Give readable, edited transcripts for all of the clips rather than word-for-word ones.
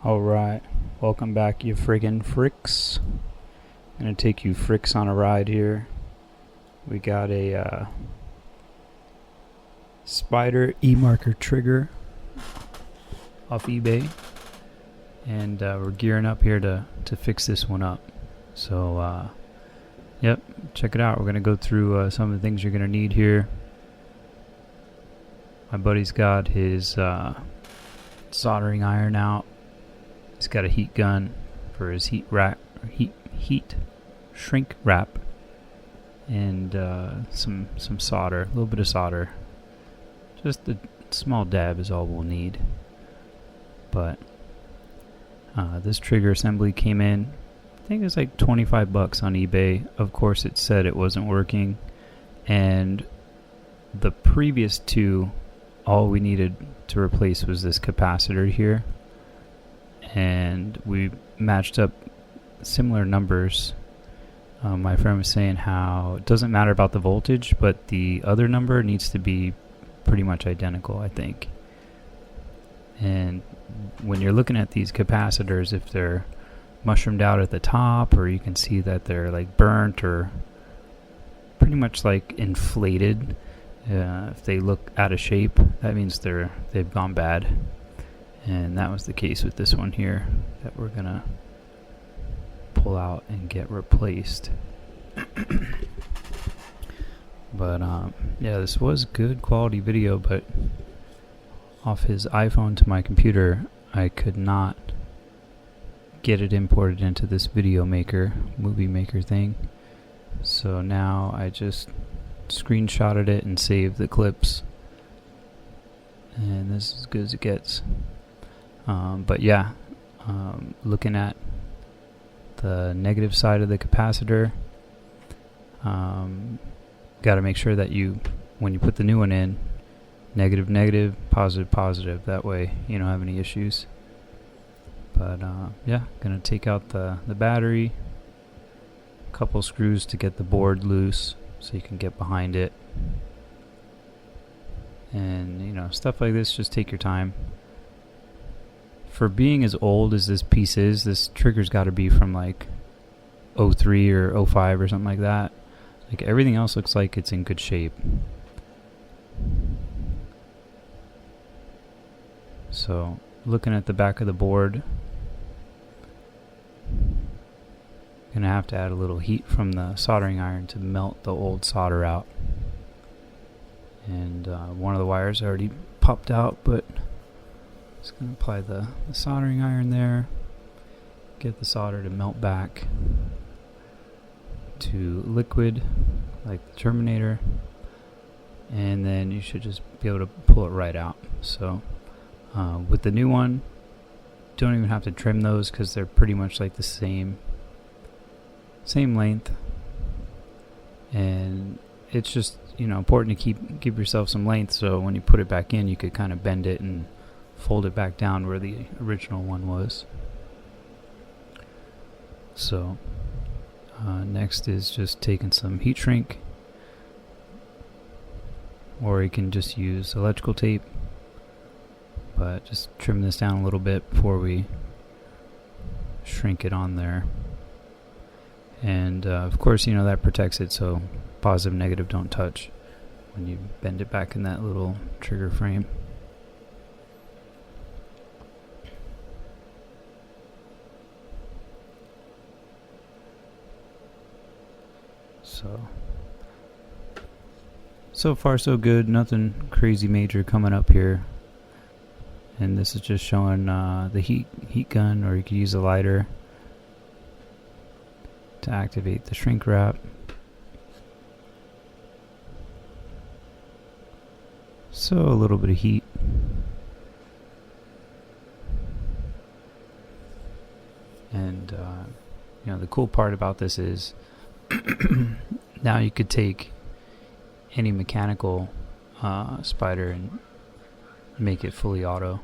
Alright, welcome back, you friggin' fricks. I'm gonna take you fricks on a ride here. We got a SPYDER e-marker trigger off eBay, and we're gearing up here to fix this one up. So, yep, check it out. We're gonna go through some of the things you're gonna need here. My buddy's got his soldering iron out. He's got a heat gun for his heat shrink wrap, and some solder, a little bit of solder. Just a small dab is all we'll need. But this trigger assembly came in, I think it was like 25 bucks on eBay. Of course, it said it wasn't working, and the previous two, all we needed to replace was this capacitor here. And we matched up similar numbers. My friend was saying how it doesn't matter about the voltage, but the other number needs to be pretty much identical, I think. And when you're looking at these capacitors, if they're mushroomed out at the top, or you can see that they're like burnt or pretty much like inflated, if they look out of shape, that means they've gone bad. And that was the case with this one here that we're gonna pull out and get replaced. But yeah, this was good quality video, but off his iPhone to my computer, I could not get it imported into this movie maker thing. So now I just screenshotted it and saved the clips, and this is as good as it gets. But yeah, looking at the negative side of the capacitor, got to make sure that when you put the new one in, negative negative, positive positive, that way you don't have any issues. But yeah, gonna take out the battery, a couple screws to get the board loose so you can get behind it, and stuff like this, just take your time. For being as old as this piece is, this trigger's got to be from like 03 or 05 or something like that. Like everything else looks like it's in good shape. So looking at the back of the board, gonna have to add a little heat from the soldering iron to melt the old solder out. And one of the wires already popped out, but just going to apply the soldering iron there, get the solder to melt back to liquid like the Terminator, and then you should just be able to pull it right out. So with the new one, don't even have to trim those because they're pretty much like the same length, and it's just important to keep yourself some length, so when you put it back in, you could kind of bend it and fold it back down where the original one was. So next is just taking some heat shrink, or you can just use electrical tape, but just trim this down a little bit before we shrink it on there. And of course that protects it, so positive and negative don't touch when you bend it back in that little trigger frame. So far so good, nothing crazy major coming up here. And this is just showing the heat gun, or you could use a lighter to activate the shrink wrap. So a little bit of heat. And the cool part about this is now you could take any mechanical SPYDER and make it fully auto.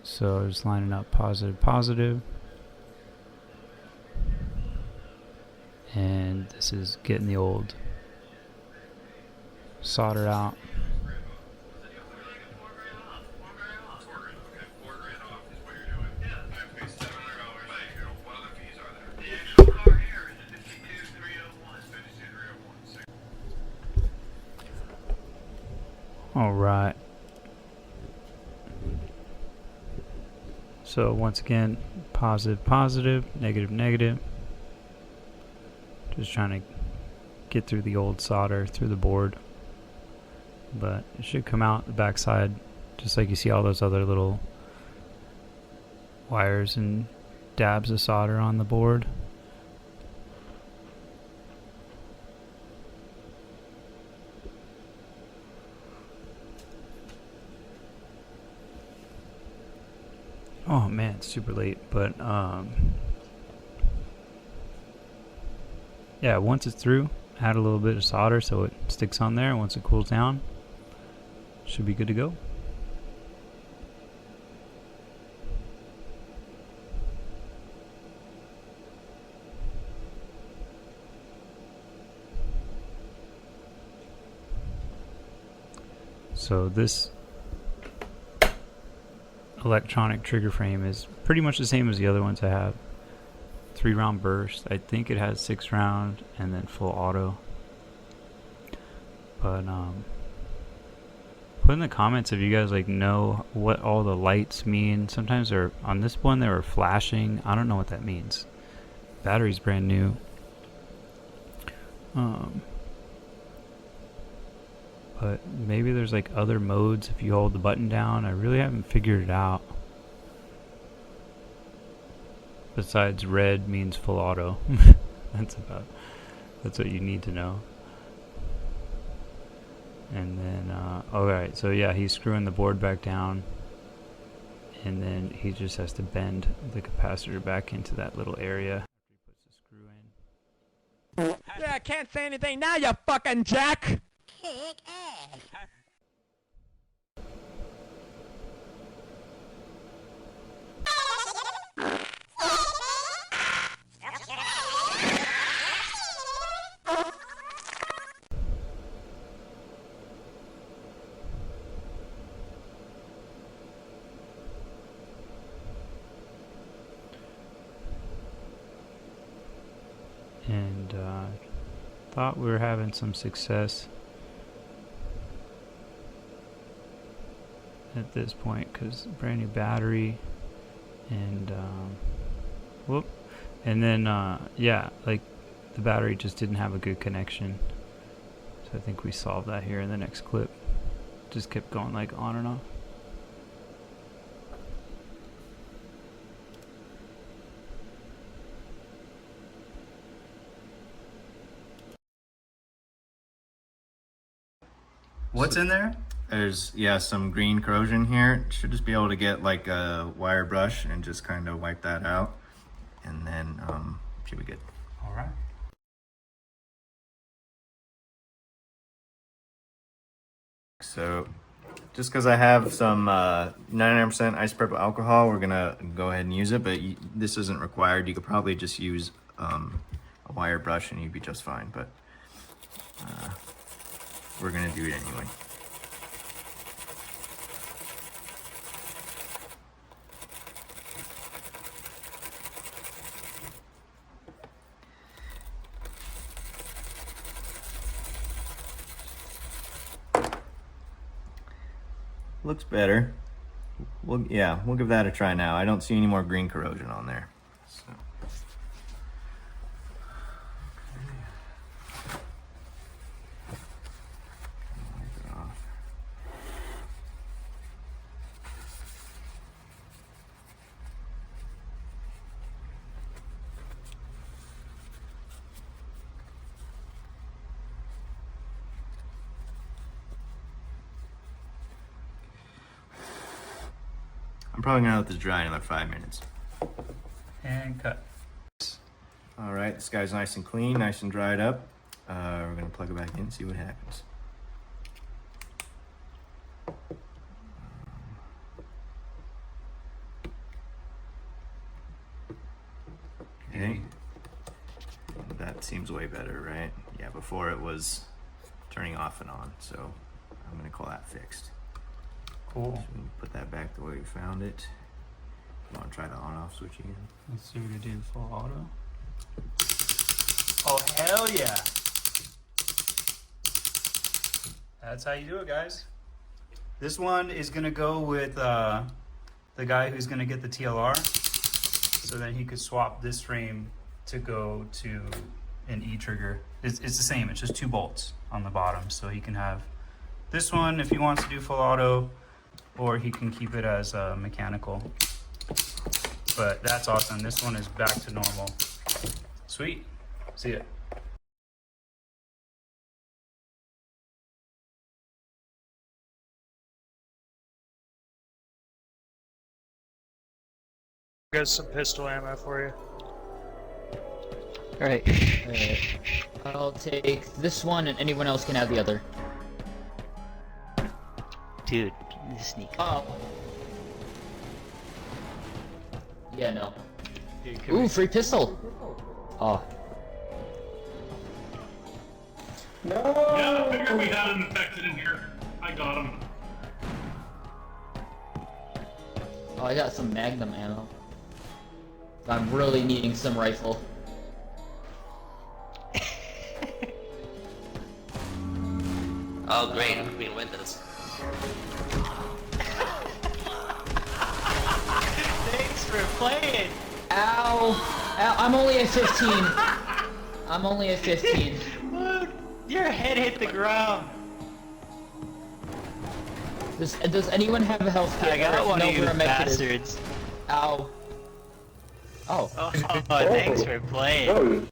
So just lining up positive, positive. And this is getting the old solder out. All right. So once again, positive, positive, negative, negative. Just trying to get through the old solder through the board. But it should come out the backside, just like you see all those other little wires and dabs of solder on the board. Oh man, it's super late, but yeah, once it's through, add a little bit of solder so it sticks on there. Once it cools down, should be good to go. So this electronic trigger frame is pretty much the same as the other ones I have. 3-round burst. I think it has 6-round and then full auto. But put in the comments if you guys like know what all the lights mean. Sometimes they're on this one they were flashing. I don't know what that means. Battery's brand new. But maybe there's like other modes if you hold the button down. I really haven't figured it out. Besides red means full auto. That's what you need to know. And then alright, so yeah, he's screwing the board back down. And then he just has to bend the capacitor back into that little area. He puts the screw in. Yeah, I can't say anything now, you fucking jack! Kick ass. And thought we were having some success at this point because brand new battery and whoop, and then yeah, like the battery just didn't have a good connection, so I think we solved that here in the next clip. Just kept going like on and off. What's in there? There's, yeah, some green corrosion here. Should just be able to get like a wire brush and just kind of wipe that out. And then should be good. All right. So just because I have some 99% isopropyl alcohol, we're gonna go ahead and use it, but this isn't required. You could probably just use a wire brush and you'd be just fine, but we're gonna do it anyway. Looks better. We'll give that a try now. I don't see any more green corrosion on there. So. I'm probably gonna let this dry another 5 minutes. And cut. All right, this guy's nice and clean, nice and dried up. We're gonna plug it back in and see what happens. Okay, that seems way better, right? Yeah, before it was turning off and on. So I'm gonna call that fixed. Cool. So we can put that back the way we found it. You want to try the on-off switch again? Let's see what it do. Full auto. Oh hell yeah! That's how you do it, guys. This one is gonna go with the guy who's gonna get the TLR, so then he could swap this frame to go to an E-trigger. It's the same. It's just 2 bolts on the bottom, so he can have this one if he wants to do full auto, or he can keep it as mechanical. But that's awesome. This one is back to normal. Sweet. See ya. Got some pistol ammo for you. Alright. I'll take this one and anyone else can have the other. Dude, sneak. Oh. Yeah, no. Ooh, free pistol! Oh. Yeah, I figured we had an infected in here. I got him. Oh, I got some magnum ammo. I'm really needing some rifle. Oh great, green windows. Thanks for playing! Ow! Ow, I'm only at 15. I'm only at 15. Look, your head hit the ground. Does anyone have a health kit? I got Or one know of you where a med kit is? bastards. Ow. Oh. Oh, thanks for playing.